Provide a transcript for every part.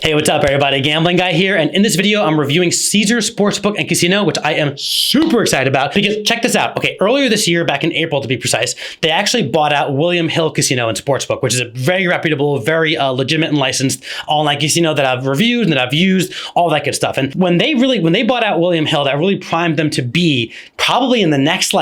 Hey, what's up everybody? Gambling Guy here, and in this video, I'm reviewing Caesars Sportsbook and Casino, which I am super excited about because check this out. Okay, earlier this year, back in April to be precise, they actually bought out William Hill Casino and Sportsbook, which is a very reputable, very legitimate and licensed online casino that I've reviewed and that I've used, all that good stuff. And when they bought out William Hill, that really primed them to be probably in the next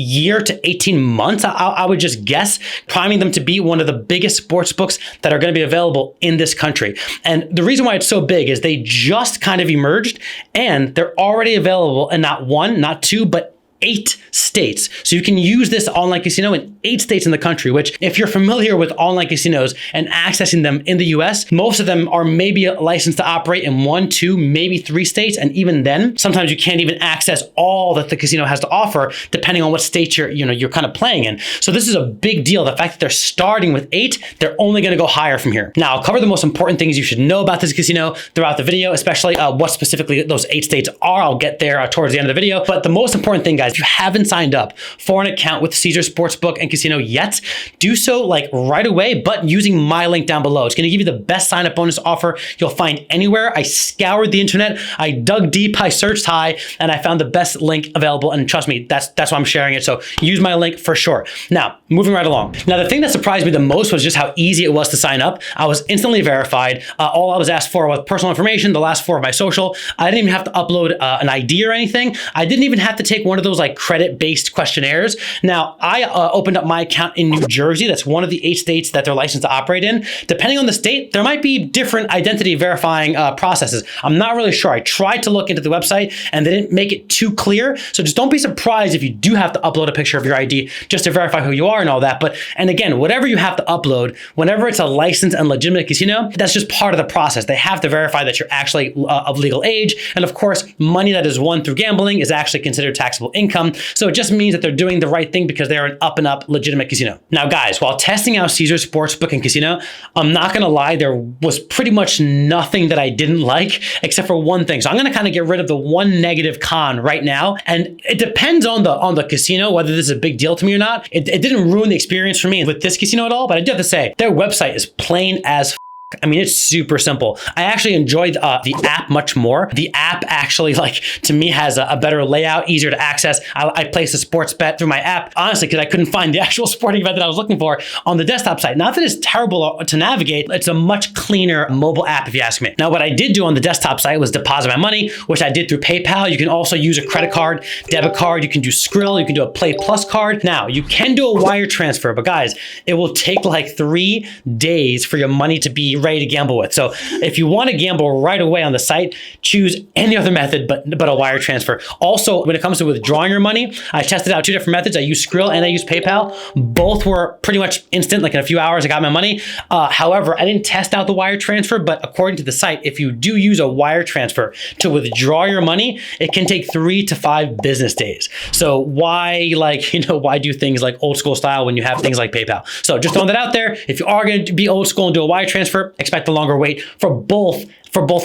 year to 18 months, I would just guess, priming them to be one of the biggest sports books that are going to be available in this country. And the reason why it's so big is they just kind of emerged and they're already available in not one, not two, but 8 states. So you can use this online casino in 8 states in the country, which if you're familiar with online casinos and accessing them in the US, most of them are maybe licensed to operate in 1, 2, maybe 3 states. And even then, sometimes you can't even access all that the casino has to offer, depending on what state you're kind of playing in. So this is a big deal. The fact that they're starting with 8, they're only going to go higher from here. Now, I'll cover the most important things you should know about this casino throughout the video, especially what specifically those 8 states are. I'll get there towards the end of the video. But the most important thing, guys, if you haven't signed up for an account with Caesars Sportsbook and Casino yet, do so right away, but using my link down below. It's going to give you the best sign up bonus offer you'll find anywhere. I scoured the internet, I dug deep, I searched high, and I found the best link available. And trust me, that's why I'm sharing it. So use my link for sure. Now, moving right along. Now, the thing that surprised me the most was just how easy it was to sign up. I was instantly verified. All I was asked for was personal information, the last 4 of my social. I didn't even have to upload an ID or anything. I didn't even have to take one of those credit-based questionnaires. Now, I opened up my account in New Jersey. That's one of the 8 states that they're licensed to operate in. Depending on the state, there might be different identity verifying processes. I'm not really sure. I tried to look into the website and they didn't make it too clear. So just don't be surprised if you do have to upload a picture of your ID just to verify who you are and all that. And again, whatever you have to upload, whenever it's a licensed and legitimate casino, that's just part of the process. They have to verify that you're actually of legal age. And of course, money that is won through gambling is actually considered taxable income. So it just means that they're doing the right thing because they're an up and up legitimate casino. Now, guys, while testing out Caesars Sportsbook and Casino, I'm not going to lie, there was pretty much nothing that I didn't like except for one thing. So I'm going to kind of get rid of the one negative con right now. And it depends on the casino, whether this is a big deal to me or not. It didn't ruin the experience for me with this casino at all, but I do have to say their website is plain as I mean, it's super simple. I actually enjoyed the app much more. The app actually, to me, has a better layout, easier to access. I placed a sports bet through my app, honestly, because I couldn't find the actual sporting event that I was looking for on the desktop site. Not that it's terrible to navigate. It's a much cleaner mobile app, if you ask me. Now, what I did do on the desktop site was deposit my money, which I did through PayPal. You can also use a credit card, debit card. You can do Skrill. You can do a Play Plus card. Now, you can do a wire transfer, but guys, it will take 3 days for your money to be ready to gamble with. So if you want to gamble right away on the site, choose any other method but a wire transfer. Also, when it comes to withdrawing your money, I tested out 2 different methods. I used Skrill and I used PayPal. Both were pretty much instant, in a few hours I got my money. However, I didn't test out the wire transfer, but according to the site, if you do use a wire transfer to withdraw your money, it can take 3 to 5 business days. So why why do things old school style when you have things like PayPal? So just throwing that out there. If you are going to be old school and do a wire transfer, expect a longer wait for both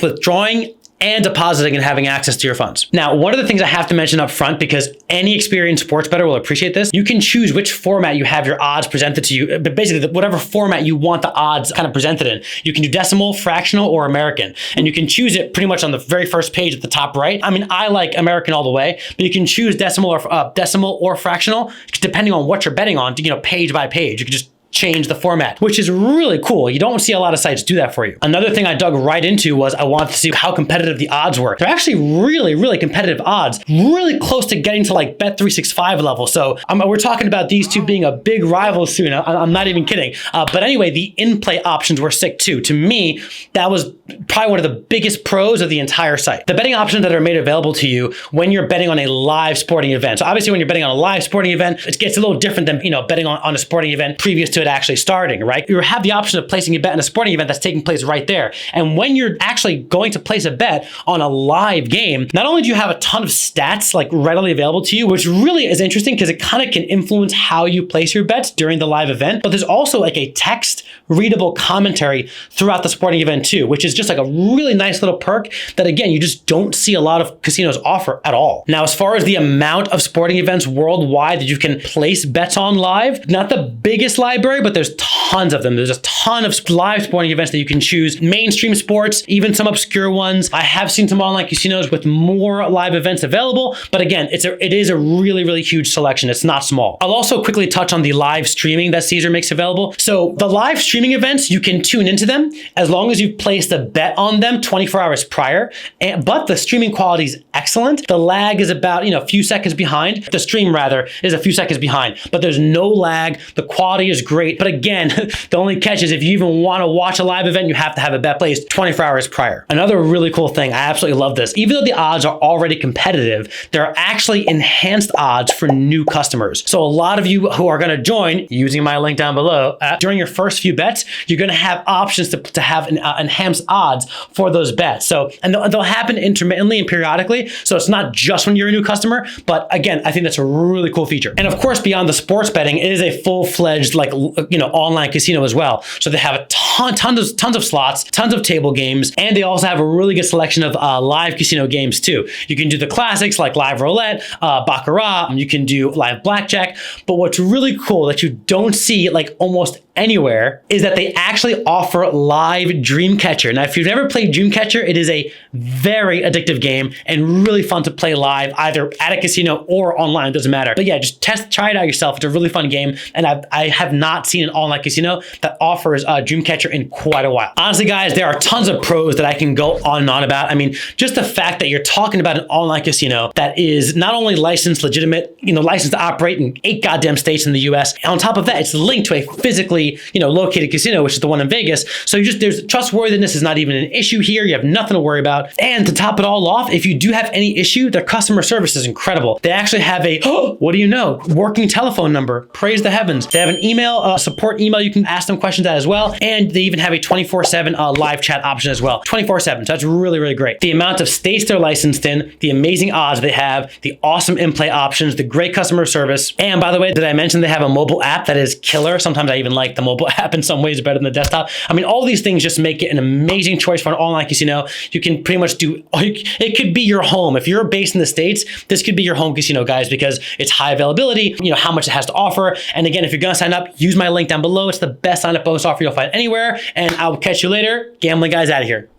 withdrawing and depositing and having access to your funds. Now, one of the things I have to mention up front, because any experienced sports bettor will appreciate this, you can choose which format you have your odds presented to you, but basically whatever format you want the odds kind of presented in. You can do decimal, fractional, or American, and you can choose it pretty much on the very first page at the top right. I mean, I like American all the way, but you can choose decimal or fractional, depending on what you're betting on, page by page. You can just change the format, which is really cool. You don't see a lot of sites do that for you. Another thing I dug right into was I wanted to see how competitive the odds were. They're actually really, really competitive odds, really close to getting to Bet365 level. So we're talking about these two being a big rival soon. I'm not even kidding. But anyway, the in-play options were sick too. To me, that was probably one of the biggest pros of the entire site. The betting options that are made available to you when you're betting on a live sporting event. So obviously when you're betting on a live sporting event, it gets a little different than betting on a sporting event previous to it actually starting, right? You have the option of placing a bet in a sporting event that's taking place right there. And when you're actually going to place a bet on a live game, not only do you have a ton of stats readily available to you, which really is interesting because it kind of can influence how you place your bets during the live event, but there's also a text readable commentary throughout the sporting event too, which is just a really nice little perk that, again, you just don't see a lot of casinos offer at all. Now, as far as the amount of sporting events worldwide that you can place bets on live, not the biggest library, arbitrary, but there's tons of them. There's a ton of live sporting events that you can choose. Mainstream sports, even some obscure ones. I have seen some online casinos with more live events available, but again, it is a really, really huge selection. It's not small. I'll also quickly touch on the live streaming that Caesar makes available. So the live streaming events, you can tune into them as long as you've placed a bet on them 24 hours prior, but the streaming quality is excellent. The lag is about, a few seconds behind. The stream rather is a few seconds behind, but there's no lag. The quality is great. But again, the only catch is if you even want to watch a live event, you have to have a bet placed 24 hours prior. Another really cool thing, I absolutely love this. Even though the odds are already competitive, there are actually enhanced odds for new customers. So a lot of you who are going to join using my link down below, during your first few bets, you're going to have options to have enhanced odds for those bets. So, and they'll happen intermittently and periodically. So it's not just when you're a new customer, but again, I think that's a really cool feature. And of course, beyond the sports betting, it is a full-fledged online casino as well. So they have a tons of slots, tons of table games, and they also have a really good selection of live casino games too. You can do the classics like live roulette, baccarat, you can do live blackjack, but what's really cool that you don't see almost anywhere is that they actually offer live Dreamcatcher. Now, if you've never played Dreamcatcher, it is a very addictive game and really fun to play live, either at a casino or online, it doesn't matter. But yeah, just try it out yourself. It's a really fun game, and I have not seen an online casino that offers Dreamcatcher in quite a while. Honestly, guys, there are tons of pros that I can go on and on about. I mean, just the fact that you're talking about an online casino that is not only licensed, legitimate, licensed to operate in 8 goddamn states in the US. On top of that, it's linked to a physically located casino, which is the one in Vegas. So there's trustworthiness is not even an issue here. You have nothing to worry about. And to top it all off, if you do have any issue, their customer service is incredible. They actually have a, working telephone number. Praise the heavens. They have an email, support email you can ask them questions at as well. And they even have a 24/7 live chat option as well. 24/7. So that's really, really great. The amount of states they're licensed in, the amazing odds they have, the awesome in-play options, the great customer service. And by the way, did I mention they have a mobile app that is killer? Sometimes I even like the mobile app in some ways better than the desktop. I mean, all these things just make it an amazing choice for an online casino. You can pretty much it could be your home. If you're based in the States, this could be your home casino, guys, because it's high availability, how much it has to offer. And again, if you're gonna sign up, use my link down below. It's the best sign up bonus offer you'll find anywhere. And I'll catch you later. Gambling guys out of here.